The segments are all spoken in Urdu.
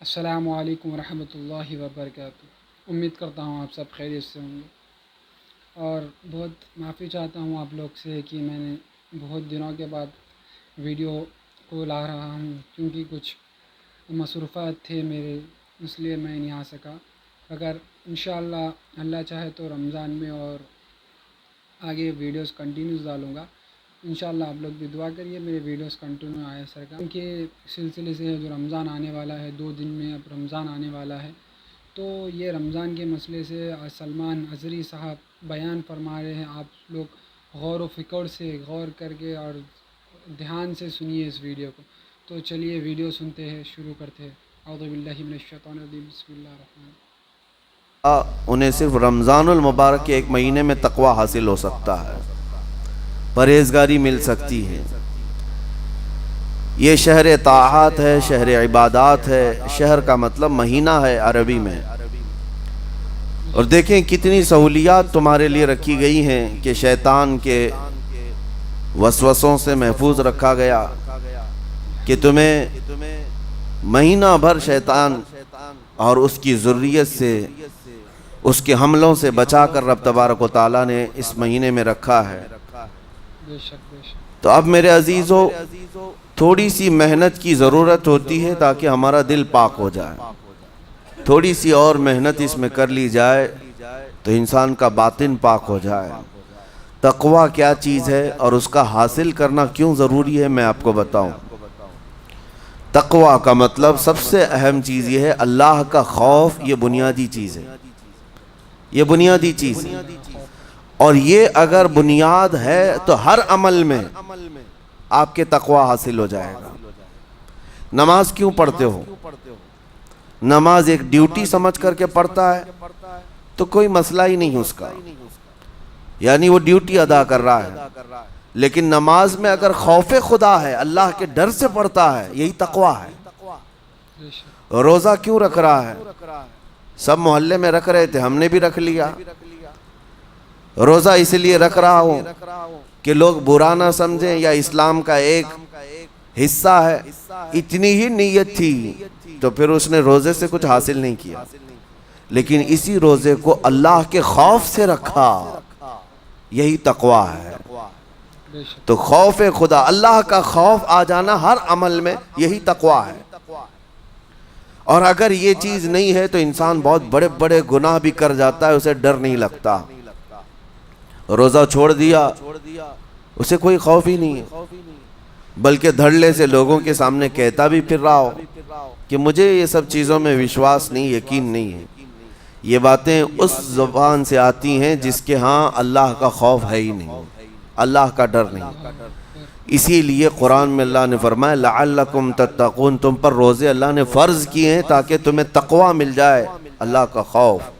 السلام علیکم ورحمۃ اللہ وبرکاتہ۔ امید کرتا ہوں آپ سب خیریت سے ہوں گے، اور بہت معافی چاہتا ہوں آپ لوگ سے کہ میں نے بہت دنوں کے بعد ویڈیو کو لا رہا ہوں، کیونکہ کچھ مصروفات تھے میرے، اس لیے میں نہیں آ سکا۔ اگر انشاءاللہ اللہ چاہے تو رمضان میں اور آگے ویڈیوز کنٹینیوز ڈالوں گا۔ انشاءاللہ آپ لوگ بھی دعا کریے میرے ویڈیوز کنٹینیو آئے سرکار کے سلسلے سے، جو رمضان آنے والا ہے، 2 دن میں اب رمضان آنے والا ہے، تو یہ رمضان کے مسئلے سے سلمان اظہری صاحب بیان فرما رہے ہیں۔ آپ لوگ غور و فکر سے غور کر کے اور دھیان سے سنیے اس ویڈیو کو۔ تو چلیے ویڈیو سنتے ہیں، شروع کرتے ہیں۔ اعوذ باللہ من الشیطان الرجیم، بسم اللہ الرحمن الرحیم۔ انہیں صرف رمضان المبارک کے ایک مہینے میں تقوی حاصل ہو سکتا ہے، پرہیزگاری مل سکتی ہے۔ یہ شہر طاعات ہے، شہر عبادات ہے، شہر کا مطلب مہینہ ہے عربی میں۔ اور دیکھیں کتنی سہولیات تمہارے لیے رکھی گئی ہیں کہ شیطان کے وسوسوں سے محفوظ رکھا گیا، کہ تمہیں مہینہ بھر شیطان اور اس کی ذریت سے، اس کے حملوں سے بچا کر رب تبارک و تعالیٰ نے اس مہینے میں رکھا ہے۔ بے شک بے شک۔ تو اب میرے عزیزو، تھوڑی سی محنت کی ضرورت ہوتی ہے تاکہ ہمارا دل پاک ہو جائے۔ تھوڑی سی اور محنت اس میں کر لی جائے تو انسان کا باطن پاک ہو جائے۔ تقوی کیا چیز ہے اور اس کا حاصل کرنا کیوں ضروری ہے، میں آپ کو بتاؤں۔ تقوی کا مطلب سب سے اہم چیز یہ ہے اللہ کا خوف۔ یہ بنیادی چیز ہے، یہ بنیادی چیز ہے، اور یہ اگر بنیاد ہے تو ہر عمل میں آپ کے تقوی حاصل ہو جائے گا۔ نماز کیوں پڑھتے ہو؟ نماز ایک ڈیوٹی سمجھ کر کے پڑھتا ہے تو کوئی مسئلہ ہی نہیں اس کا، یعنی وہ ڈیوٹی ادا کر رہا ہے۔ لیکن نماز میں اگر خوف خدا ہے، اللہ کے ڈر سے پڑھتا ہے، یہی تقوی ہے۔ روزہ کیوں رکھ رہا ہے؟ سب محلے میں رکھ رہے تھے، ہم نے بھی رکھ لیا۔ روزہ اس لیے رکھ رہا ہوں کہ لوگ برا نہ سمجھیں، یا اسلام کا ایک حصہ ہے۔ اتنی ہی نیت تھی تو پھر اس نے روزے سے کچھ حاصل نہیں کیا، لیکن اسی روزے کو اللہ کے خوف سے رکھا، یہی تقوی ہے۔ تو خوف خدا، اللہ کا خوف آ جانا ہر عمل میں، یہی تقوی ہے۔ اور اگر یہ چیز نہیں ہے تو انسان بہت بڑے بڑے گناہ بھی کر جاتا ہے، اسے ڈر نہیں لگتا۔ روزہ چھوڑ دیا، اسے کوئی خوف ہی نہیں ہے، بلکہ دھڑلے سے لوگوں کے سامنے کہتا بھی پھر رہا ہو کہ مجھے یہ سب چیزوں میں وشواس نہیں، یقین نہیں ہے۔ یہ باتیں اس زبان سے آتی ہیں جس کے ہاں اللہ کا خوف ہے ہی نہیں، اللہ کا ڈر نہیں۔ اسی لیے قرآن میں اللہ نے فرمایا لعلکم تتقون، تم پر روزے اللہ نے فرض کیے ہیں تاکہ تمہیں تقوی مل جائے، اللہ کا خوف۔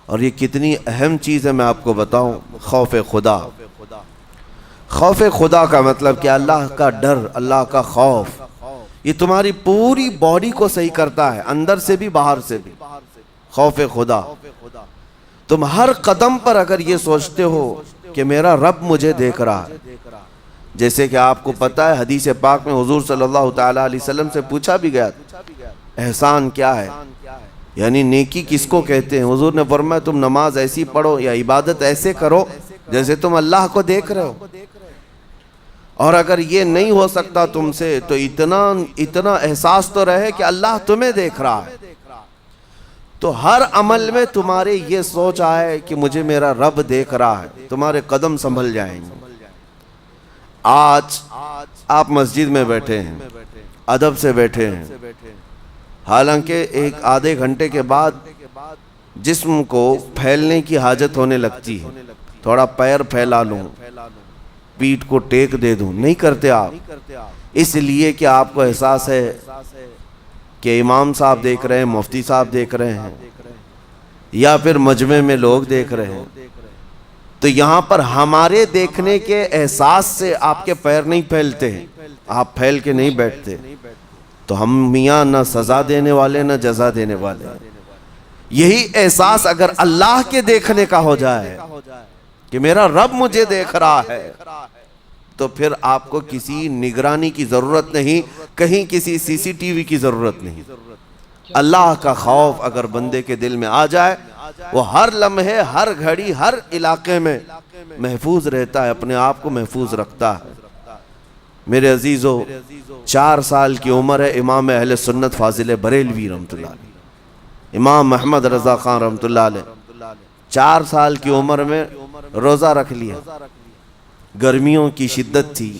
اور یہ کتنی اہم چیز ہے میں آپ کو بتاؤں، خوف خدا۔ خوف خدا کا مطلب کہ اللہ کا ڈر، اللہ کا خوف، یہ تمہاری پوری باڈی کو صحیح کرتا ہے، اندر سے بھی باہر سے بھی۔ خوف خدا، تم ہر قدم پر اگر یہ سوچتے ہو کہ میرا رب مجھے دیکھ رہا ہے۔ جیسے کہ آپ کو پتہ ہے حدیث پاک میں حضور صلی اللہ تعالیٰ علیہ وسلم سے پوچھا بھی گیا احسان کیا ہے، یعنی نیکی کس کو کہتے ہیں؟ حضور نے فرمایا تم نماز ایسی پڑھو یا عبادت ایسے کرو جیسے تم اللہ کو دیکھ رہے ہو۔ اور اگر یہ نہیں ہو سکتا تم سے تو اتنا احساس تو رہے کہ اللہ تمہیں دیکھ رہا ہے۔ تو ہر عمل میں تمہارے یہ سوچ آئے کہ مجھے میرا رب دیکھ رہا ہے، تمہارے قدم سنبھل جائیں گے۔ آج آپ مسجد میں بیٹھے ہیں، ادب سے بیٹھے ہیں، حالانکہ ایک آدھے گھنٹے کے بعد جسم کو پھیلنے کی حاجت ہونے لگتی ہے، تھوڑا پیر پھیلا لوں، پیٹھ کو ٹیک دے دوں، نہیں کرتے آپ، اس لیے کہ آپ کو احساس ہے کہ امام صاحب دیکھ رہے ہیں، مفتی صاحب دیکھ رہے ہیں، یا پھر مجمع میں لوگ دیکھ رہے ہیں۔ تو یہاں پر ہمارے دیکھنے کے احساس سے آپ کے پیر نہیں پھیلتے ہیں، آپ پھیل کے نہیں بیٹھتے۔ تو ہم میاں نہ سزا دینے والے نہ جزا دینے والے، یہی احساس اگر اللہ کے دیکھنے کا ہو جائے کہ میرا رب مجھے دیکھ رہا ہے، تو پھر آپ کو کسی نگرانی کی ضرورت نہیں، کہیں کسی سی سی ٹی وی کی ضرورت نہیں۔ اللہ کا خوف اگر بندے کے دل میں آ جائے وہ ہر لمحے ہر گھڑی ہر علاقے میں محفوظ رہتا ہے، اپنے آپ کو محفوظ رکھتا ہے۔ میرے عزیزو 4 سال کی عمر ہے امام اہل سنت فاضل بریلوی رحمۃ اللہ علیہ، امام محمد رضا خان رحمۃ اللہ علیہ 4 سال کی عمر میں روزہ رکھ لیا۔ گرمیوں کی شدت تھی،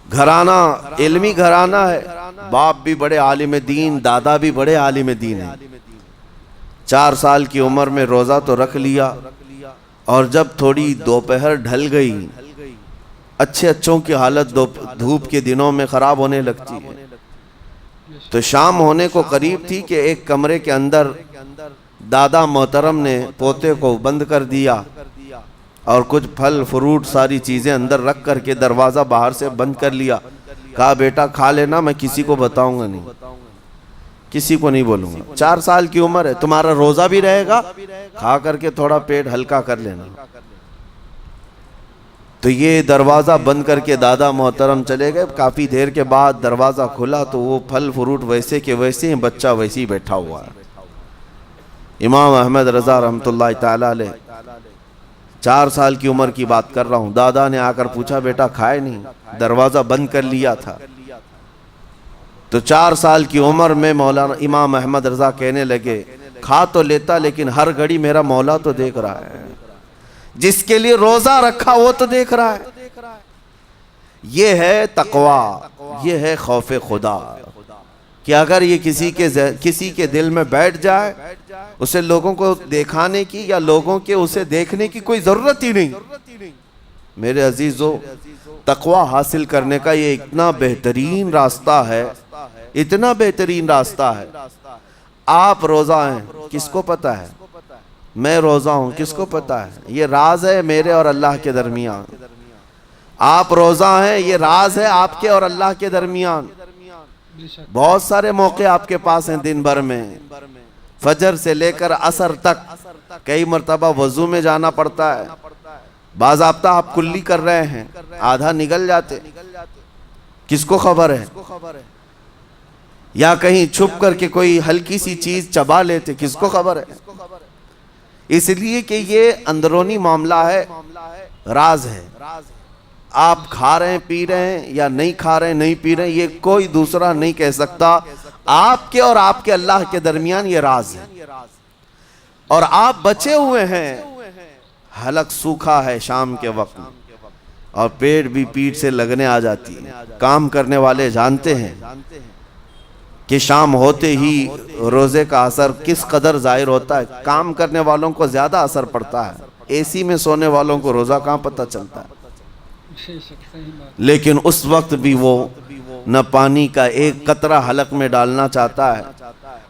گھرانہ علمی گھرانہ ہے، باپ بھی بڑے عالم دین، دادا بھی بڑے عالم دین ہیں۔ 4 سال کی عمر میں روزہ تو رکھ لیا، اور جب تھوڑی دوپہر ڈھل گئی، اچھوں کی حالت دھوپ کے دنوں میں خراب ہونے لگتی ہے، تو شام ہونے کو قریب تھی کہ ایک کمرے کے اندر دادا محترم نے پوتے کو بند کر دیا اور کچھ پھل فروٹ ساری چیزیں اندر رکھ کر کے دروازہ باہر سے بند کر لیا۔ کہا بیٹا کھا لینا، میں کسی کو بتاؤں گا نہیں، کسی کو نہیں بولوں گا، 4 سال کی عمر ہے، تمہارا روزہ بھی رہے گا، کھا کر کے تھوڑا پیٹ ہلکا کر لینا۔ تو یہ دروازہ بند کر کے دادا محترم چلے گئے۔ کافی دیر کے بعد دروازہ کھلا تو وہ پھل فروٹ ویسے کے ویسے ہیں، بچہ ویسے ہی بیٹھا ہوا ہے۔ امام احمد رضا رحمۃ اللہ تعالی علیہ 4 سال کی عمر کی بات کر رہا ہوں، دادا نے آ کر پوچھا بیٹا کھائے نہیں؟ دروازہ بند کر لیا تھا۔ تو 4 سال کی عمر میں مولانا امام احمد رضا کہنے لگے کھا تو لیتا، لیکن ہر گھڑی میرا مولا تو دیکھ رہا ہے، جس کے لیے روزہ رکھا وہ تو دیکھ رہا ہے۔ یہ ہے تقوی، یہ ہے خوف خدا، کہ اگر یہ کسی کے دل میں بیٹھ جائے، اسے لوگوں کو دکھانے کی یا لوگوں کے اسے دیکھنے کی کوئی ضرورت ہی نہیں۔ میرے عزیزو، تقوی حاصل کرنے کا یہ اتنا بہترین راستہ ہے، اتنا بہترین راستہ ہے۔ آپ روزہ ہیں، کس کو پتہ ہے؟ میں روزہ ہوں، کس کو پتہ ہے؟ یہ راز ہے میرے اور اللہ کے درمیان۔ آپ روزہ ہیں، یہ راز ہے آپ کے اور اللہ کے درمیان۔ بہت سارے موقع آپ کے پاس ہیں دن بھر میں، فجر سے لے کر عصر تک کئی مرتبہ وضو میں جانا پڑتا ہے، باضابطہ آپ کلی کر رہے ہیں، آدھا نگل جاتے، کس کو خبر ہے؟ یا کہیں چھپ کر کے کوئی ہلکی سی چیز چبا لیتے، کس کو خبر ہے؟ اس لیے کہ یہ اندرونی معاملہ ہے، راز ہے۔ آپ کھا رہے ہیں پی رہے ہیں یا نہیں کھا رہے ہیں نہیں پی رہے ہیں، یہ کوئی دوسرا نہیں کہہ سکتا۔ آپ کے اور آپ کے اللہ کے درمیان یہ راز ہے، اور آپ بچے ہوئے ہیں۔ حلق سوکھا ہے شام کے وقت، اور پیٹ بھی پیٹ سے لگنے آ جاتی ہے۔ کام کرنے والے جانتے ہیں کہ شام ہوتے ہی روزے کا اثر کس قدر ظاہر ہوتا ہے۔ کام کرنے والوں کو زیادہ اثر پڑتا ہے، اے سی میں سونے والوں کو روزہ کہاں پتہ چلتا ہے۔ لیکن اس وقت بھی وہ نہ پانی کا ایک قطرہ حلق میں ڈالنا چاہتا ہے،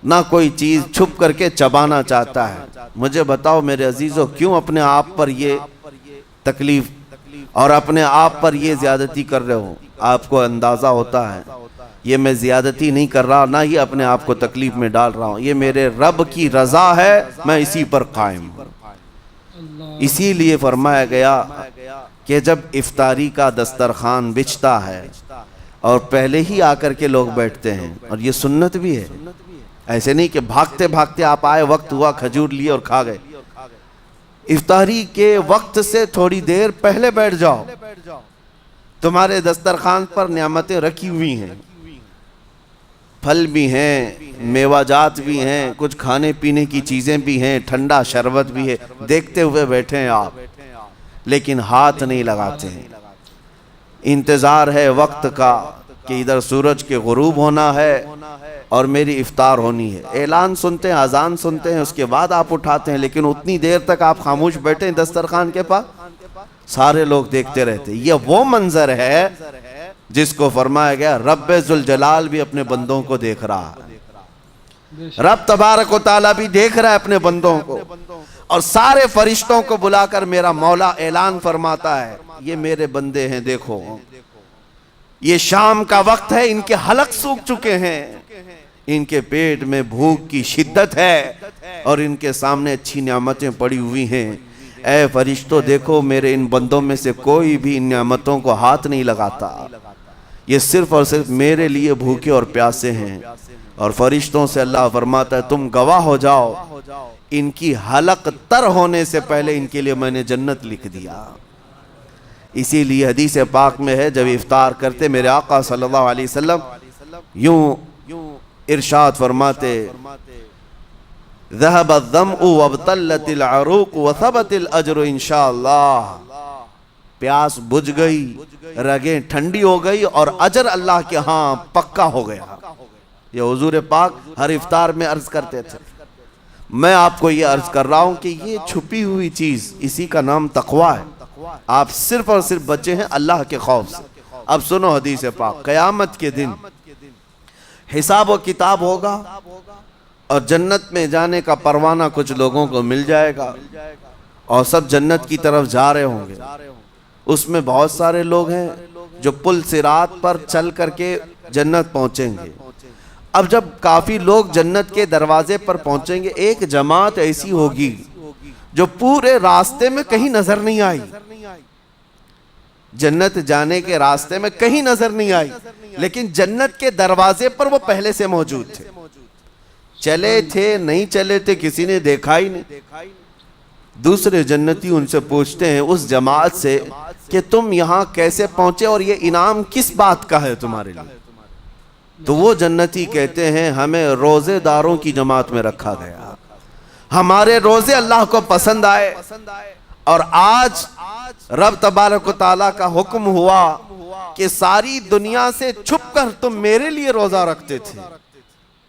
نہ کوئی چیز چھپ کر کے چبانا چاہتا ہے۔ مجھے بتاؤ میرے عزیزو، کیوں اپنے آپ پر یہ تکلیف اور اپنے آپ پر یہ زیادتی کر رہے ہو؟ آپ کو اندازہ ہوتا ہے یہ میں زیادتی نہیں کر رہا، نہ ہی اپنے آپ کو تکلیف میں ڈال رہا ہوں، یہ میرے رب کی رضا ہے، میں اسی پر قائم ہوں۔ اسی لیے فرمایا گیا کہ جب افطاری کا دسترخوان بچھتا ہے اور پہلے ہی آ کر کے لوگ بیٹھتے ہیں، اور یہ سنت بھی ہے، ایسے نہیں کہ بھاگتے بھاگتے آپ آئے، وقت ہوا کھجور لیے اور کھا گئے۔ افطاری کے وقت سے تھوڑی دیر پہلے بیٹھ جاؤ، تمہارے دسترخوان پر نعمتیں رکھی ہوئی ہیں، پھل بھی ہیں، میوہ جات بھی ہیں، کچھ کھانے پینے کی چیزیں بھی ہیں، ٹھنڈا شربت بھی ہے، دیکھتے ہوئے بیٹھے ہیں آپ، لیکن ہاتھ نہیں لگاتے ہیں۔ انتظار ہے وقت کا کہ ادھر سورج کے غروب ہونا ہے اور میری افطار ہونی ہے، اعلان سنتے ہیں، اذان سنتے ہیں، اس کے بعد آپ اٹھاتے ہیں، لیکن اتنی دیر تک آپ خاموش بیٹھے ہیں دسترخوان کے پاس، سارے لوگ دیکھتے رہتے۔ یہ وہ منظر ہے جس کو فرمایا گیا رب ذوالجلال بھی اپنے بندوں کو دیکھ رہا ہے، رب تبارک و تعالیٰ بھی دیکھ رہا ہے اپنے بندوں کو، اور سارے فرشتوں کو بلا کر میرا مولا اعلان فرماتا ہے یہ میرے بندے ہیں، دیکھو یہ شام کا وقت ہے، ان کے حلق سوکھ چکے ہیں، ان کے پیٹ میں بھوک کی شدت ہے، اور ان کے سامنے اچھی نعمتیں پڑی ہوئی ہیں۔ اے فرشتوں دیکھو، میرے ان بندوں میں سے کوئی بھی ان نعمتوں کو ہاتھ نہیں لگاتا، یہ صرف اور صرف میرے لیے بھوکے اور پیاسے ہیں، اور فرشتوں سے اللہ فرماتا ہے تم گواہ ہو جاؤ، ان کی حلق تر ہونے سے پہلے ان کے لیے میں نے جنت لکھ دیا۔ اسی لیے حدیث پاک میں ہے جب افطار کرتے میرے آقا صلی اللہ علیہ وسلم یوں ارشاد فرماتے ذهب الظمأ وابتلت العروق وثبت الاجر انشاءاللہ، پیاس بجھ گئی، رگیں ٹھنڈی ہو گئی، اور اجر اللہ کے ہاں پکا ہو گیا۔ یہ حضور پاک ہر افطار میں عرض کرتے تھے۔ میں آپ کو یہ عرض کر رہا ہوں کہ یہ چھپی ہوئی چیز، اسی کا نام تقویٰ ہے۔ آپ صرف اور صرف بچے ہیں اللہ کے خوف سے۔ اب سنو حدیث پاک، قیامت کے دن حساب و کتاب ہوگا اور جنت میں جانے کا پروانہ کچھ لوگوں کو مل جائے گا اور سب جنت کی طرف جا رہے ہوں گے۔ اس میں بہت سارے لوگ ہیں جو پل صراط پر چل کر کے جنت پہنچیں گے۔ اب جب کافی لوگ جنت کے دروازے پر پہنچیں گے، ایک جماعت ایسی ہوگی جو پورے راستے میں کہیں نظر نہیں آئی، جنت جانے کے راستے میں کہیں نظر نہیں آئی، لیکن جنت کے دروازے پر وہ پہلے سے موجود تھے۔ چلے تھے نہیں چلے تھے کسی نے دیکھا ہی نہیں۔ دوسرے جنتی ان سے پوچھتے ہیں اس جماعت سے کہ تم یہاں کیسے پہنچے اور یہ انعام کس بات کا ہے تمہارے لیے؟ تو وہ جنتی کہتے ہیں ہمیں روزے داروں کی جماعت میں رکھا گیا، ہمارے روزے اللہ کو پسند آئے، اور آج رب تبارک و تعالیٰ کا حکم ہوا کہ ساری دنیا سے چھپ کر تم میرے لیے روزہ رکھتے تھے،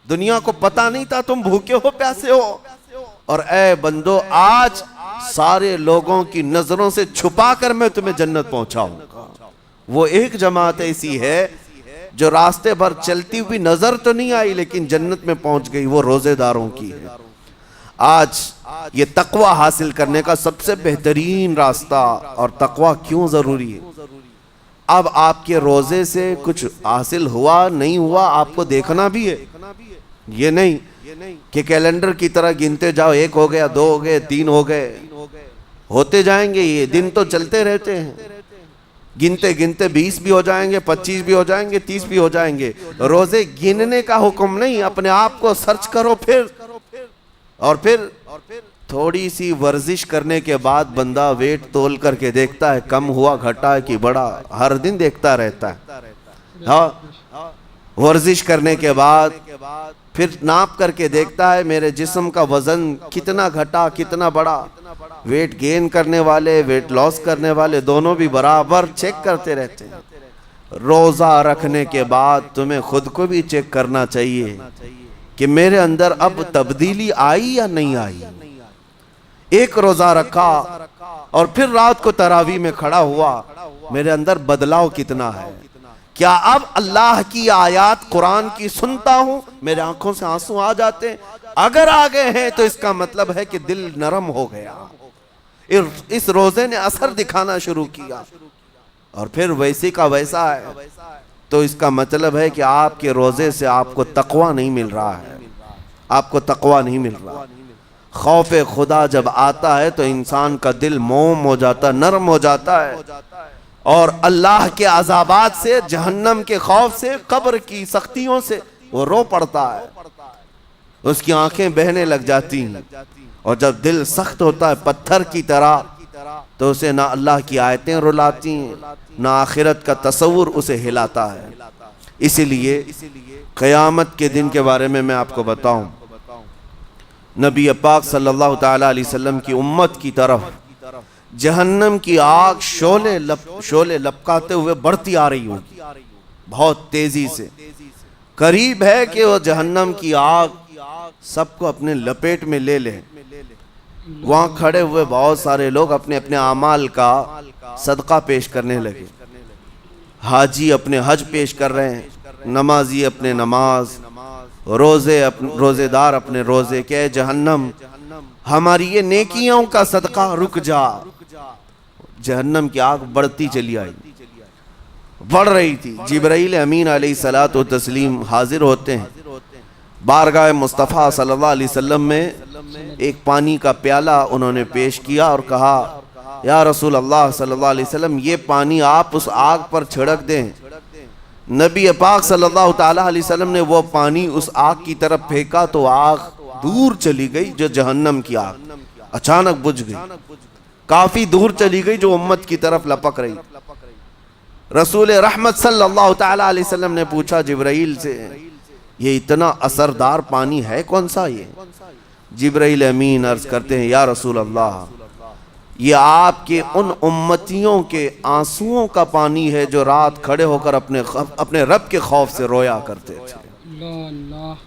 دنیا کو پتا نہیں تھا تم بھوکے ہو پیاسے ہو، اور اے بندو آج سارے لوگوں کی نظروں سے چھپا کر میں تمہیں جنت پہنچاؤں گا۔ وہ ایک جماعت ایسی ہے جو راستے پر چلتی ہوئی نظر تو نہیں آئی لیکن جنت میں پہنچ گئی، وہ روزے داروں کی ہے۔ آج یہ تقویٰ حاصل کرنے کا سب سے بہترین راستہ، اور تقویٰ کیوں ضروری ہے؟ اب آپ کے روزے سے کچھ حاصل ہوا نہیں ہوا آپ کو دیکھنا بھی ہے، یہ نہیں کہ کیلنڈر کی طرح گنتے جاؤ، 1 ہو گیا، 2 ہو گئے، 3 ہو گئے، ہوتے جائیں گے، یہ دن تو چلتے رہتے ہیں، گنتے گنتے 20 بھی ہو جائیں گے، 25 بھی ہو جائیں گے، 30 بھی ہو جائیں گے۔ روزے گننے کا حکم نہیں، اپنے آپ کو سرچ کرو پھر تھوڑی سی ورزش کرنے کے بعد بندہ ویٹ تول کر کے دیکھتا ہے کم ہوا گھٹا ہے کہ بڑا، ہر دن دیکھتا رہتا ہے۔ ہاں، ورزش کرنے کے بعد پھر ناپ کر کے دیکھتا ہے میرے جسم کا وزن کتنا گھٹا کتنا بڑا۔ ویٹ گین کرنے والے ویٹ لاس کرنے والے دونوں بھی برابر چیک کرتے رہتے ہیں۔ روزہ رکھنے کے بعد تمہیں خود کو بھی چیک کرنا چاہیے کہ میرے اندر اب تبدیلی آئی یا نہیں آئی۔ ایک روزہ رکھا اور پھر رات کو تراویح میں کھڑا ہوا، میرے اندر بدلاؤ کتنا ہے؟ کیا اب اللہ کی آیات قرآن کی سنتا ہوں میرے آنکھوں سے آنسو آ جاتے ہیں؟ اگر آگے ہیں تو اس کا مطلب ہے کہ دل نرم ہو گیا، اس روزے نے اثر دکھانا شروع کیا، اور پھر ویسی کا ویسا ہے تو اس کا مطلب ہے کہ آپ کے روزے سے آپ کو تقویٰ نہیں مل رہا ہے، آپ کو تقویٰ نہیں مل رہا۔ خوف خدا جب آتا ہے تو انسان کا دل موم ہو جاتا، نرم ہو جاتا ہے، اور اللہ کے عذابات سے، جہنم کے خوف سے، قبر کی سختیوں سے وہ رو پڑتا ہے، اس کی آنکھیں بہنے لگ جاتی ہیں، اور جب دل سخت ہوتا ہے پتھر کی طرح تو اسے نہ اللہ کی آیتیں رلاتی ہیں نہ آخرت کا تصور اسے ہلاتا ہے۔ اسی لیے قیامت کے دن کے بارے میں آپ کو بتاؤں، نبی پاک صلی اللہ تعالیٰ علیہ وسلم کی امت کی طرف جہنم کی آگ شعلے لپکاتے ہوئے بڑھتی آ رہی ہوگی بہت تیزی سے۔ قریب ہے کہ وہ جہنم کی آگ سب کو اپنے لپیٹ میں لے لے۔ وہاں کھڑے ہوئے بہت سارے لوگ اپنے اپنے اعمال کا صدقہ پیش کرنے لگے۔ حاجی اپنے حج پیش کر رہے ہیں، نمازی اپنے نماز، روزے دار اپنے روزے، کہ جہنم ہماری یہ نیکیوں کا صدقہ رک جا۔ جہنم کی آگ بڑھتی چلی آئی، بڑھ رہی تھی۔ جبرائیل امین علیہ الصلاۃ والتسلیم حاضر ہوتے ہیں بارگاہ مصطفیٰ صلی اللہ علیہ وسلم میں، ایک پانی کا پیالہ انہوں نے پیش کیا اور کہا یا رسول اللہ صلی اللہ علیہ وسلم یہ پانی آپ اس آگ پر چھڑک دیں نبی پاک صلی اللہ تعالیٰ علیہ وسلم نے وہ پانی اس آگ کی طرف پھینکا تو آگ دور چلی گئی، جو جہنم کی آگ اچانک بجھ گئی، کافی دور چلی گئی، جو امت کی طرف لپک رہی۔ رسول رحمت صلی اللہ تعالیٰ علیہ وسلم نے پوچھا جبرائیل سے، یہ اتنا اثردار پانی ہے کون سا؟ یہ جبرائیل امین عرض کرتے ہیں، یا رسول اللہ، یہ آپ کے ان امتیوں کے آنسوؤں کا پانی ہے جو رات کھڑے ہو کر اپنے رب کے خوف سے رویا کرتے تھے۔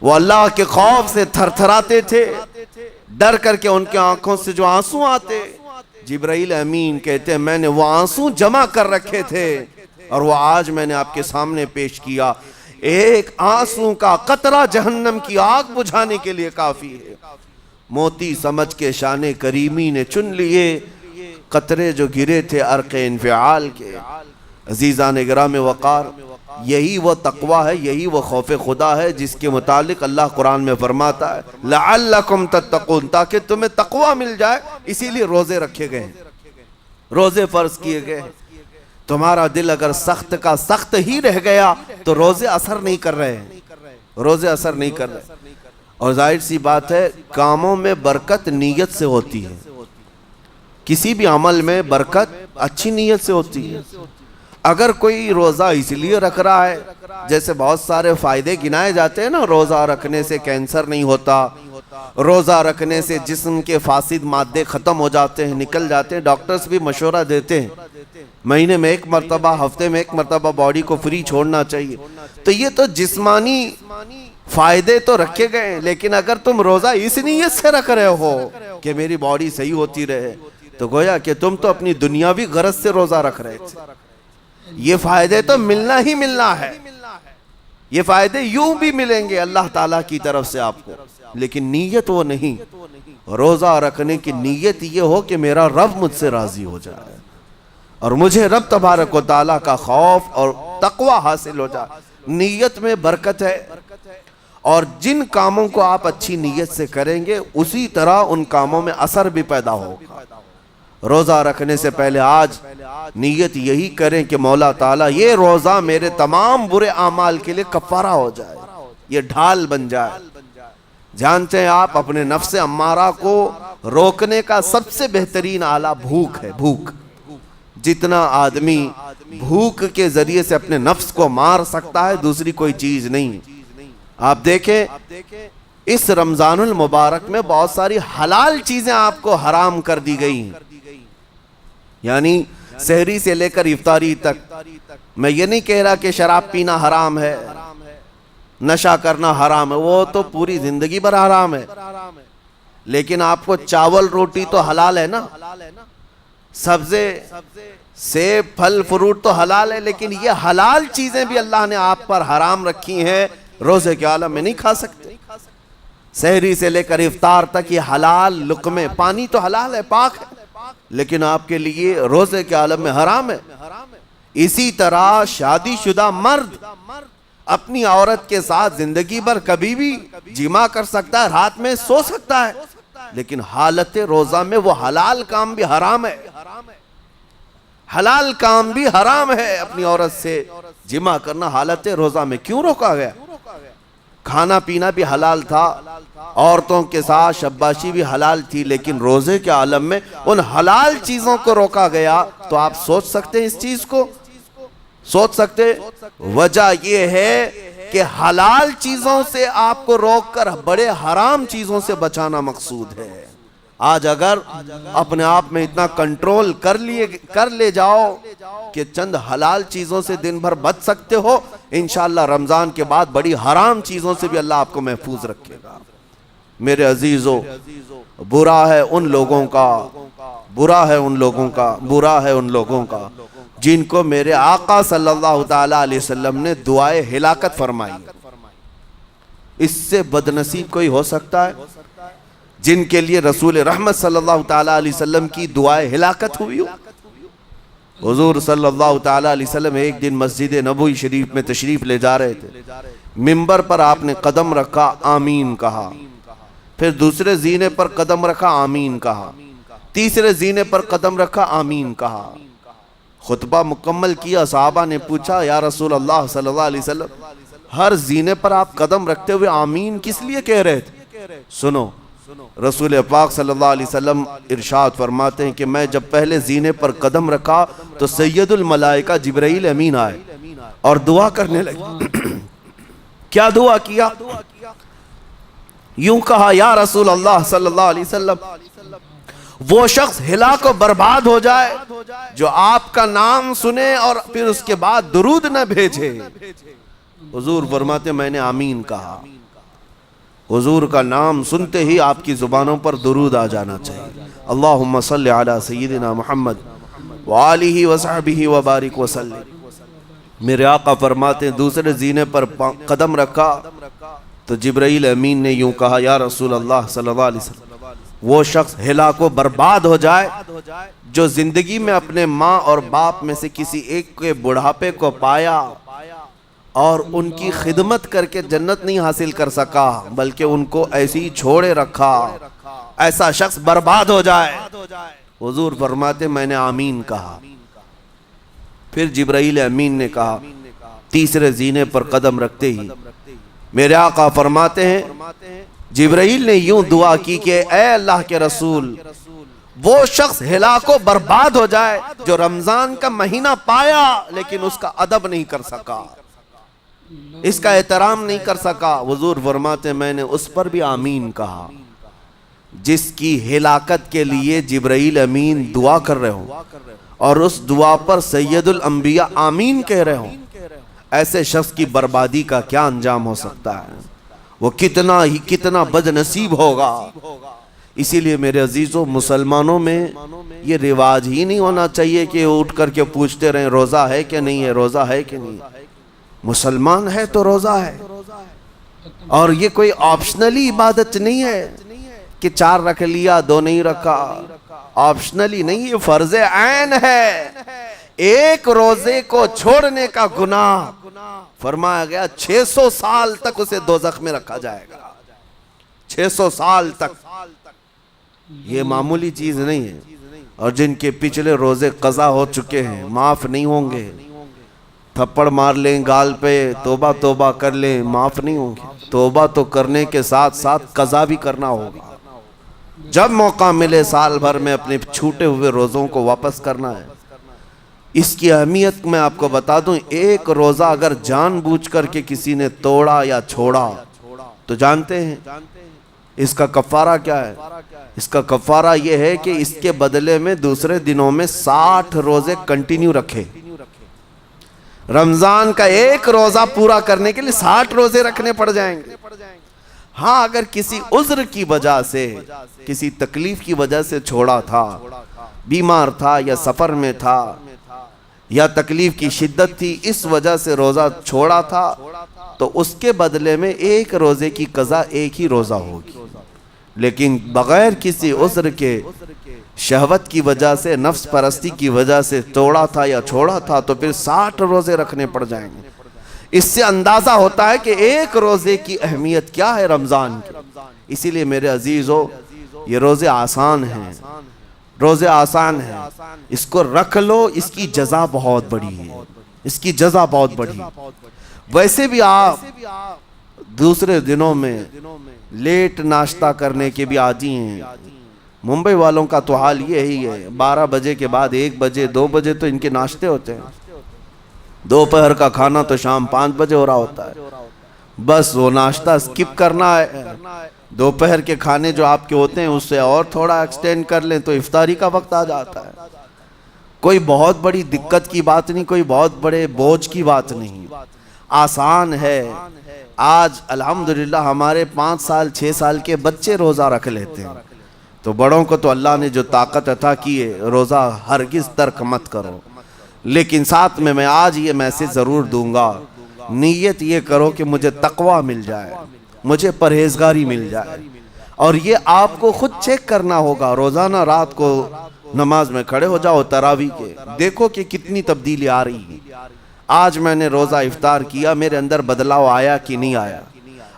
وہ اللہ کے خوف سے تھر تھراتے تھے، ڈر کر کے ان کے آنکھوں سے جو آنسو آتے۔ جبرائیل امین کہتے ہیں میں نے وہ آنسو جمع کر رکھے تھے اور وہ آج میں نے آپ کے سامنے پیش کیا۔ ایک آنسو کا قطرہ جہنم کی آگ بجھانے کے لیے کافی ہے۔ موتی سمجھ کے شان کریمی نے چن لیے قطرے جو گرے تھے عرق انفعال کے۔ عزیزان گرامی وقار، یہی وہ تقوی ہے، یہی وہ خوف خدا ہے جس کے متعلق اللہ قرآن میں فرماتا ہے لعلکم تتقون، تاکہ تمہیں تقوی مل جائے، اسی لیے روزے رکھے گئے ہیں، روزے فرض کیے گئے ہیں۔ تمہارا دل اگر سخت کا سخت ہی رہ گیا تو روزے اثر نہیں کر رہے ہیں، روزے اثر نہیں کر رہے۔ اور ظاہر سی بات ہے کاموں میں برکت نیت سے ہوتی ہے، کسی بھی عمل میں برکت اچھی نیت سے ہوتی ہے۔ اگر کوئی روزہ اس لیے رکھ رہا ہے، جیسے بہت سارے فائدے گنائے جاتے ہیں نا، روزہ رکھنے سے کینسر نہیں ہوتا، روزہ رکھنے سے جسم کے فاسد مادے ختم ہو جاتے ہیں، نکل جاتے ہیں، ڈاکٹرز بھی مشورہ دیتے ہیں مہینے میں ایک مرتبہ، ہفتے میں ایک مرتبہ باڈی کو فری چھوڑنا چاہیے۔ تو یہ تو جسمانی فائدے تو رکھے گئے ہیں، لیکن اگر تم روزہ اس نیت سے رکھ رہے ہو کہ میری باڈی صحیح ہوتی رہے، تو گویا کہ تم تو اپنی دنیاوی غرض سے روزہ رکھ رہے تھے۔ یہ فائدے تو ملنا ہی ملنا ہے، یہ فائدے یوں بھی ملیں گے اللہ تعالیٰ کی طرف سے آپ کو، لیکن نیت وہ نہیں۔ روزہ رکھنے کی نیت یہ ہو کہ میرا رب مجھ سے راضی ہو جائے اور مجھے رب تبارک و تعالیٰ کا خوف اور تقوی حاصل ہو جائے۔ نیت میں برکت ہے، اور جن کاموں کو آپ اچھی نیت سے کریں گے اسی طرح ان کاموں میں اثر بھی پیدا ہوگا۔ روزہ رکھنے سے پہلے آج نیت یہی کریں کہ مولا تعالیٰ یہ روزہ میرے تمام برے اعمال کے لیے کفارہ ہو جائے، یہ ڈھال بن جائے۔ جانتے ہیں آپ اپنے نفس امارہ کو روکنے کا سب سے بہترین آلہ بھوک ہے، بھوک۔ جتنا آدمی بھوک کے ذریعے سے اپنے نفس کو مار سکتا ہے دوسری کوئی چیز نہیں۔ آپ دیکھیں اس رمضان المبارک میں بہت ساری حلال چیزیں آپ کو حرام کر دی گئی ہیں، یعنی سحری سے لے کر افطاری تک۔ میں یہ نہیں کہہ رہا کہ شراب پینا حرام ہے، نشہ کرنا حرام ہے، وہ تو پوری زندگی بھر حرام ہے، لیکن آپ کو چاول روٹی تو حلال ہے نا، سبزے سیب پھل فروٹ تو حلال ہے، لیکن یہ حلال چیزیں بھی اللہ نے آپ پر حرام رکھی ہیں، روزے کے عالم میں نہیں کھا سکتے۔ سحری سے لے کر افطار تک یہ حلال لقمے، پانی تو حلال ہے، پاک ہے، لیکن آپ کے لیے روزے کے عالم میں حرام ہے۔ اسی طرح شادی شدہ مرد اپنی عورت کے ساتھ زندگی بھر کبھی بھی جمع کر سکتا ہے، رات میں سو سکتا ہے، لیکن حالت روزہ میں وہ حلال کام بھی حرام ہے، حلال کام بھی حرام ہے۔ اپنی عورت سے جمع کرنا حالت روزہ میں کیوں روکا گیا؟ کھانا پینا بھی حلال تھا، عورتوں کے ساتھ شباشی بھی حلال تھی، لیکن روزے کے عالم میں ان حلال چیزوں کو روکا گیا۔ تو آپ سوچ سکتے ہیں اس چیز کو، سوچ سکتے؟ وجہ یہ ہے کہ حلال چیزوں سے آپ کو روک کر بڑے حرام چیزوں سے بچانا مقصود ہے۔ آج اگر اپنے آپ میں اتنا کنٹرول کر لے جاؤ کہ چند حلال چیزوں سے دن بھر بچ سکتے ہو، انشاءاللہ رمضان کے بعد بڑی حرام چیزوں سے بھی اللہ آپ کو محفوظ رکھے گا۔ میرے عزیزو، برا ہے ان لوگوں کا، برا ہے ان لوگوں کا، برا ہے ان لوگوں کا جن کو میرے آقا صلی اللہ تعالیٰ علیہ وسلم نے دعائے ہلاکت فرمائی۔ اس سے بدنصیب کوئی ہو سکتا ہے جن کے لیے رسول رحمت صلی اللہ تعالیٰ علیہ وسلم کی دعائے ہلاکت ہوئی ہو؟ حضور صلی اللہ تعالیٰ علیہ وسلم ایک دن مسجد نبوی شریف میں تشریف لے جا رہے تھے، منبر پر آپ نے قدم رکھا، آمین کہا، پھر دوسرے زینے پر قدم رکھا، آمین کہا، تیسرے زینے پر قدم رکھا، آمین کہا۔ خطبہ مکمل کیا، صحابہ نے پوچھا یا رسول اللہ صلی اللہ علیہ وسلم ہر زینے پر آپ قدم رکھتے ہوئے آمین کس لیے کہہ رہے تھے؟ سنو، رسول پاک صلی اللہ علیہ وسلم ارشاد فرماتے ہیں کہ میں جب پہلے زینے پر قدم رکھا تو سید الملائکہ جبرائیل امین آئے اور دعا کرنے لگے۔ کیا دعا کیا؟ یوں کہا یا رسول اللہ صلی اللہ علیہ وسلم وہ شخص ہلاک و برباد ہو جائے جو آپ کا نام سنے اور پھر اس کے بعد درود نہ بھیجے۔ حضور فرماتے میں نے آمین کہا۔ حضور کا نام سنتے ہی آپ کی زبانوں پر درود آ جانا چاہیے۔ اللہم صلی علی سیدنا محمد وآلہ وصحبہ وبارک وسلم۔ میرے آقا فرماتے ہیں دوسرے زینے پر قدم رکھا تو جبرائیل امین نے یوں کہا یا رسول اللہ صلی اللہ علیہ وسلم وہ شخص ہلاک و برباد ہو جائے جو زندگی میں اپنے ماں اور باپ میں سے کسی ایک کے بڑھاپے کو پایا اور ان کی خدمت کر کے جنت نہیں حاصل کر سکا بلکہ ان کو ایسی چھوڑے رکھا، ایسا شخص برباد ہو جائے۔ حضور فرماتے میں نے آمین کہا۔ پھر جبرائیل امین نے کہا تیسرے زینے پر قدم رکھتے ہی میرے آقا فرماتے ہیں جبرائیل نے یوں دعا کی کہ اے اللہ کے رسول وہ شخص ہلاک و برباد ہو جائے جو رمضان کا مہینہ پایا لیکن اس کا ادب نہیں کر سکا، اس کا احترام نہیں کر سکا۔ حضور فرماتے میں نے اس پر بھی آمین کہا۔ جس کی ہلاکت کے لیے جبرائیل امین دعا کر رہے ہوں اور اس دعا پر سید الانبیاء آمین کہہ رہے ہوں، ایسے شخص کی بربادی کا کیا انجام ہو سکتا ہے؟ وہ کتنا بد نصیب ہوگا۔ اسی لیے میرے عزیزوں مسلمانوں میں یہ رواج ہی نہیں ہونا چاہیے کہ اٹھ کر کے پوچھتے رہیں روزہ ہے کہ نہیں ہے، روزہ ہے کہ نہیں۔ مسلمان ہے تو روزہ ہے، اور یہ کوئی آپشنلی عبادت نہیں ہے کہ 4 رکھ لیا 2 نہیں رکھا، آپشنلی نہیں، یہ فرض عین ہے۔ ایک روزے کو چھوڑنے کا گناہ فرمایا گیا 600 سال تک اسے دوزخ میں رکھا جائے گا، 600 سال تک۔ یہ معمولی چیز نہیں ہے، اور جن کے پچھلے روزے قضا ہو چکے ہیں معاف نہیں ہوں گے۔ تھپڑ مار لیں گال پہ، توبہ توبہ کر لیں، معاف نہیں ہوں گے۔ توبہ تو کرنے کے ساتھ ساتھ قضا بھی کرنا ہوگا۔ جب موقع ملے سال بھر میں اپنے چھوٹے ہوئے روزوں کو واپس کرنا ہے۔ اس کی اہمیت میں آپ کو بتا دوں، ایک روزہ اگر جان بوجھ کر کے کسی نے توڑا یا چھوڑا تو جانتے ہیں اس کا کفارہ کیا ہے؟ اس کا کفارہ یہ ہے کہ اس کے بدلے میں دوسرے دنوں میں 60 روزے کنٹینیو رکھے۔ رمضان کا ایک روزہ پورا کرنے کے لیے 60 روزے رکھنے پڑ جائیں گے۔ ہاں اگر کسی عذر کی وجہ سے، کسی تکلیف کی وجہ سے چھوڑا تھا، بیمار تھا یا سفر میں تھا یا تکلیف کی شدت تھی، اس وجہ سے روزہ چھوڑا تھا، تو اس کے بدلے میں ایک روزے کی قضا ایک ہی روزہ ہوگی۔ لیکن بغیر کسی عذر کے، شہوت کی وجہ سے، نفس پرستی کی وجہ سے توڑا تھا یا چھوڑا تھا تو پھر 60 روزے رکھنے پڑ جائیں گے۔ اس سے اندازہ ہوتا ہے کہ ایک روزے کی اہمیت کیا ہے رمضان کی۔ اسی لیے میرے عزیزو یہ روزے آسان ہیں، روزے آسان ہیں، اس کو رکھ لو، اس کی جزا بہت بڑی ہے، اس کی جزا بہت بڑی۔ ویسے بھی آپ دوسرے دنوں میں لیٹ ناشتہ کرنے کے بھی عادی ہیں۔ ممبئی والوں کا تو حال یہی ہے، 12 بجے کے بعد 1 بجے 2 بجے تو ان کے ناشتے ہوتے ہیں، دوپہر کا کھانا تو شام 5 بجے ہو رہا ہوتا ہے۔ بس وہ ناشتہ سکپ کرنا ہے، دوپہر کے کھانے جو آپ کے ہوتے ہیں اس سے اور تھوڑا ایکسٹینڈ کر لیں تو افطاری کا وقت آ جاتا ہے۔ کوئی بہت بڑی دقت کی بات نہیں، کوئی بہت بڑے بوجھ کی بات نہیں، آسان ہے۔ آج الحمدللہ ہمارے 5 سال 6 سال کے بچے روزہ رکھ لیتے ہیں، تو بڑوں کو تو اللہ نے جو طاقت عطا کی ہے، روزہ ہرگز ترک مت کرو۔ لیکن ساتھ میں آج یہ میسج ضرور دوں گا، نیت یہ کرو کہ مجھے تقوی مل جائے، مجھے پرہیزگاری مل جائے، اور یہ آپ کو خود چیک کرنا ہوگا۔ روزانہ رات کو نماز میں کھڑے ہو جاؤ تراویح کے، دیکھو کہ کتنی تبدیلی آ رہی ہے۔ آج میں نے روزہ افطار کیا، میرے اندر بدلاؤ آیا کہ نہیں آیا؟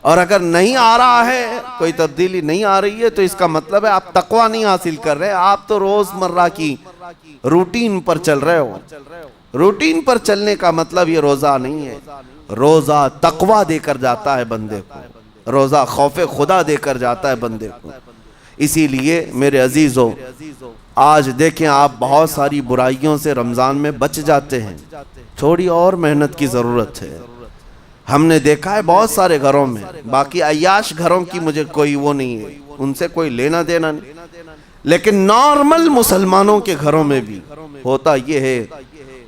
اور اگر نہیں آ رہا ہے، کوئی تبدیلی نہیں آ رہی ہے، تو اس کا مطلب ہے آپ تقوی نہیں حاصل کر رہے، آپ تو روز مرہ کی روٹین پر چل رہے ہو. روٹین پر چلنے کا مطلب یہ روزہ نہیں ہے. روزہ تقوی دے کر جاتا ہے بندے کو, روزہ خوف خدا دے کر جاتا ہے بندے کو. اسی لیے میرے عزیزو, آج دیکھیں آپ بہت ساری برائیوں سے رمضان میں بچ جاتے ہیں. تھوڑی اور محنت کی ضرورت ہے. ہم نے دیکھا ہے بہت سارے گھروں میں, باقی عیاش گھروں کی مجھے کوئی وہ نہیں ہے, ان سے کوئی لینا دینا نہیں, لیکن نارمل مسلمانوں کے گھروں میں بھی ہوتا یہ ہے,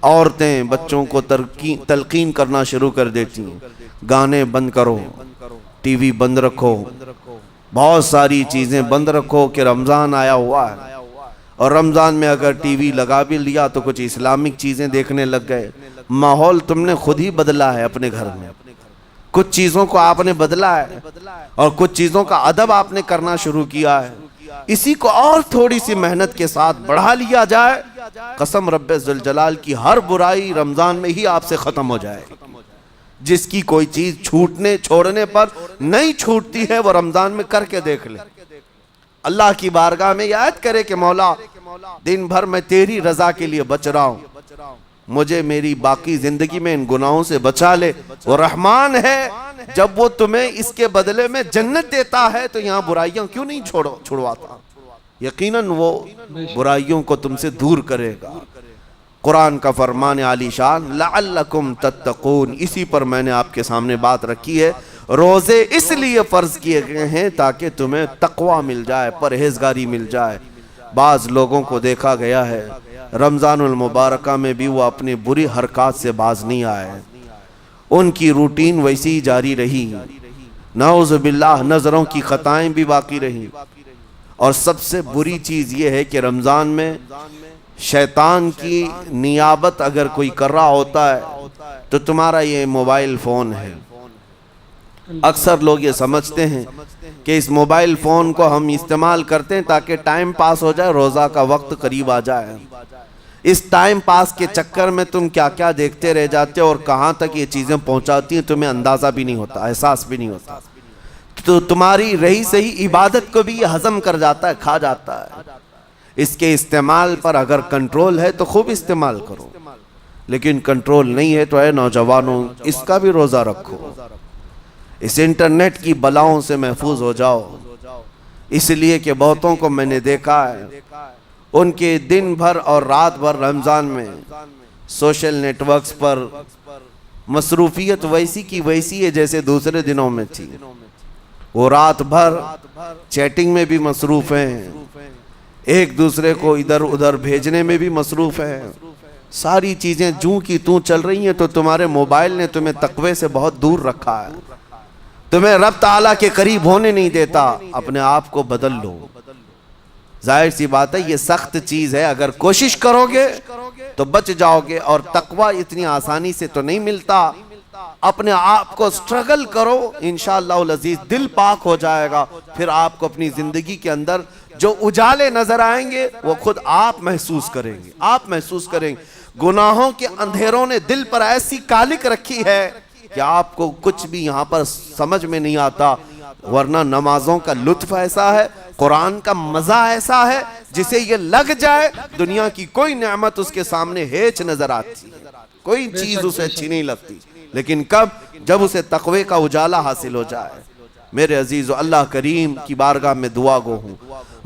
عورتیں بچوں کو تلقین کرنا شروع کر دیتی ہیں, گانے بند کرو, ٹی وی بند رکھو, بہت ساری چیزیں بند رکھو کہ رمضان آیا ہوا ہے. اور رمضان میں اگر ٹی وی لگا بھی لیا تو کچھ اسلامک چیزیں دیکھنے لگ گئے. ماحول تم نے خود ہی بدلا ہے اپنے گھر میں, کچھ چیزوں کو آپ نے بدلا ہے اور کچھ چیزوں کا ادب آپ نے کرنا شروع کیا ہے. اسی کو اور تھوڑی سی محنت کے ساتھ بڑھا لیا جائے, قسم رب ذوالجلال کی ہر برائی رمضان میں ہی آپ سے ختم ہو جائے. جس کی کوئی چیز چھوڑنے پر نہیں چھوٹتی ہے وہ رمضان میں کر کے دیکھ لے. اللہ کی بارگاہ میں یاد کرے کہ مولا دن بھر میں تیری رضا کے لیے بچ رہا ہوں, مجھے میری باقی زندگی میں ان گناہوں سے بچا لے. وہ رحمان ہے, جب وہ تمہیں اس کے بدلے میں جنت دیتا ہے تو یہاں برائیاں کیوں نہیں چھوڑواتا. یقیناً وہ برائیوں کو تم سے دور کرے گا. قرآن کا فرمان عالی شان لعلکم تتقون, اسی پر میں نے آپ کے سامنے بات رکھی ہے. روزے اس لیے فرض کیے گئے ہیں تاکہ تمہیں تقوی مل جائے, پرہیزگاری مل جائے. بعض لوگوں کو دیکھا گیا ہے رمضان المبارکہ میں بھی وہ اپنی بری حرکات سے باز نہیں آئے, ان کی روٹین ویسی ہی جاری رہی. نعوذ باللہ نظروں کی خطائیں بھی باقی رہی. اور سب سے بری چیز یہ ہے کہ رمضان میں شیطان کی نیابت اگر کوئی کر رہا ہوتا ہے تو تمہارا یہ موبائل فون ہے. اکثر لوگ یہ سمجھتے ہیں کہ اس موبائل فون کو ہم استعمال کرتے ہیں تاکہ ٹائم پاس ہو جائے, روزہ کا وقت قریب آ جائے. اس ٹائم پاس کے چکر میں تم کیا کیا دیکھتے رہ جاتے ہو اور کہاں تک یہ چیزیں پہنچاتی ہیں تمہیں اندازہ بھی نہیں ہوتا, احساس بھی نہیں ہوتا. تو تمہاری رہی صحیح عبادت کو بھی یہ ہضم کر جاتا ہے, کھا جاتا ہے. اس کے استعمال پر اگر کنٹرول ہے تو خوب استعمال کرو, لیکن کنٹرول نہیں ہے تو اے نوجوانوں اس کا بھی روزہ رکھو. اس انٹرنیٹ کی بلاؤں سے محفوظ ہو جاؤ, اس لیے کہ بہتوں کو میں نے دیکھا ہے ان کے دن بھر اور رات بھر رمضان میں سوشل نیٹ ورکس پر مصروفیت ویسی کی ویسی ہے جیسے دوسرے دنوں میں تھی. وہ رات بھر چیٹنگ میں بھی مصروف ہیں, ایک دوسرے کو ادھر ادھر بھیجنے میں بھی مصروف ہیں. ساری چیزیں جوں کی توں چل رہی ہیں, تو تمہارے موبائل نے تمہیں تقوی سے بہت دور رکھا ہے, تمہیں رب تعالیٰ کے قریب ہونے نہیں دیتا. اپنے آپ کو بدل لو. ظاہر سی بات ہے یہ سخت چیز ہے, اگر کوشش کرو گے تو بچ جاؤ گے, اور تقوی اتنی آسانی سے تو نہیں ملتا. اپنے آپ کو سٹرگل کرو, انشاءاللہ العزیز دل پاک ہو جائے گا. پھر آپ کو اپنی زندگی کے اندر جو اجالے نظر آئیں گے وہ خود آپ محسوس کریں گے, آپ محسوس کریں گے. گناہوں کے اندھیروں نے دل پر ایسی کالک رکھی ہے کہ آپ کو کچھ بھی یہاں پر سمجھ میں نہیں آتا. ورنہ نمازوں کا لطف ایسا ہے, قرآن کا مزہ ایسا ہے, جسے یہ لگ جائے دنیا کی کوئی نعمت اس کے سامنے ہیچ نظر آتی ہے, کوئی چیز اسے اچھی نہیں لگتی. لیکن کب؟ جب اسے تقوی کا اجالا حاصل ہو جائے. میرے عزیزو, اللہ کریم کی بارگاہ میں دعا گو ہوں,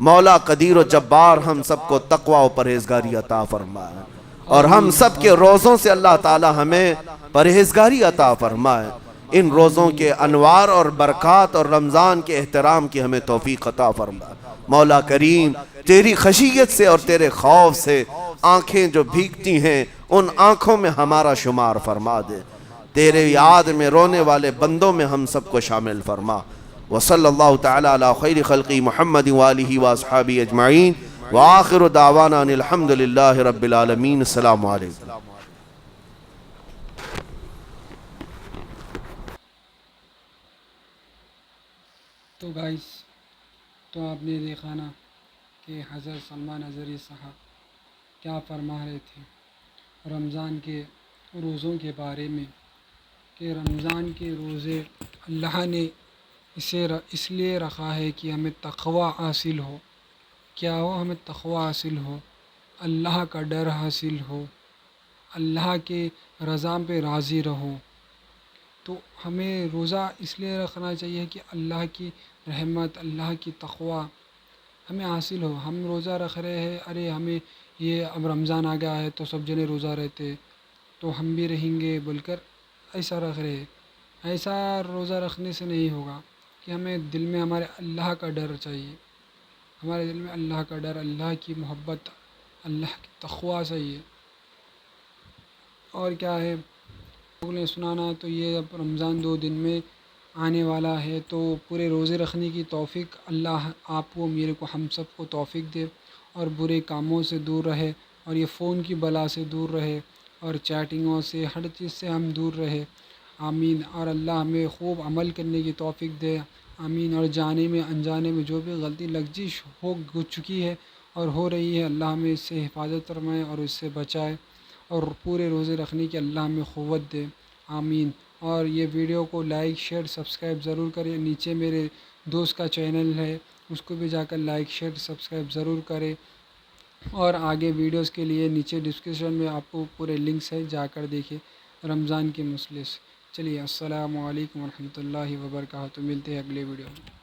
مولا قدیر و جبار ہم سب کو تقوی و پرہیزگاری عطا فرمائے, اور ہم سب کے روزوں سے اللہ تعالی ہمیں پرہیزگاری عطا فرمائے. ان روزوں کے انوار اور برکات اور رمضان کے احترام کی ہمیں توفیق عطا فرمائے. مولا کریم تیری خشیت سے اور تیرے خوف سے آنکھیں جو بھیگتی ہیں ان آنکھوں میں ہمارا شمار فرما دے. تیرے یاد میں رونے والے بندوں میں ہم سب کو شامل فرما. وصلی اللہ تعالی علی خیر خلقی محمد وآلہ واصحابہ اجمعین, وآخر دعوانا ان الحمدللہ رب العالمین. السلام علیکم. تو گائز, تو آپ نے دیکھا نا کہ حضرت سلمان اظہری صاحب کیا فرما رہے تھے رمضان کے روزوں کے بارے میں, کہ رمضان کے روزے اللہ نے اس لیے رکھا ہے کہ ہمیں تقوی حاصل ہو. کیا ہو؟ ہمیں تقوی حاصل ہو, اللہ کا ڈر حاصل ہو، اللہ کے رضا پہ راضی رہو۔ تو ہمیں روزہ اس لیے رکھنا چاہیے کہ اللہ کی رحمت، اللہ کی تقوی ہمیں حاصل ہو۔ ہم روزہ رکھ رہے ہیں، ارے ہمیں یہ اب رمضان آ گیا ہے تو سب جنے روزہ رہتے تو ہم بھی رہیں گے بول کر ایسا رکھ رہے ہیں۔ ایسا روزہ رکھنے سے نہیں ہوگا کہ ہمیں دل میں ہمارے اللہ کا ڈر چاہیے، ہمارے دل میں اللہ کا ڈر، اللہ کی محبت، اللہ کی تقوی چاہیے۔ اور کیا ہے لوگوں نے سنانا تو یہ اب رمضان 2 دن میں آنے والا ہے، تو پورے روزے رکھنے کی توفیق اللہ آپ کو، میرے کو، ہم سب کو توفیق دے، اور برے کاموں سے دور رہے، اور یہ فون کی بلا سے دور رہے، اور چیٹنگوں سے، ہر چیز سے ہم دور رہے، آمین۔ اور اللہ ہمیں خوب عمل کرنے کی توفیق دے، آمین۔ اور جانے میں انجانے میں جو بھی غلطی لغزش ہو چکی ہے اور ہو رہی ہے، اللہ ہمیں اس سے حفاظت فرمائے اور اس سے بچائے، اور پورے روزے رکھنے کی اللہ ہمیں قوت دے، آمین۔ اور یہ ویڈیو کو لائک، شیئر، سبسکرائب ضرور کریں۔ نیچے میرے دوست کا چینل ہے، اس کو بھی جا کر لائک، شیئر، سبسکرائب ضرور کریں، اور آگے ویڈیوز کے لیے نیچے ڈسکرپشن میں آپ کو پورے لنکس ہے، جا کر دیکھیں رمضان کے مسئلے سے۔ چلیے، السلام علیکم ورحمۃ اللہ وبرکاتہ، ملتے ہیں اگلے ویڈیو میں۔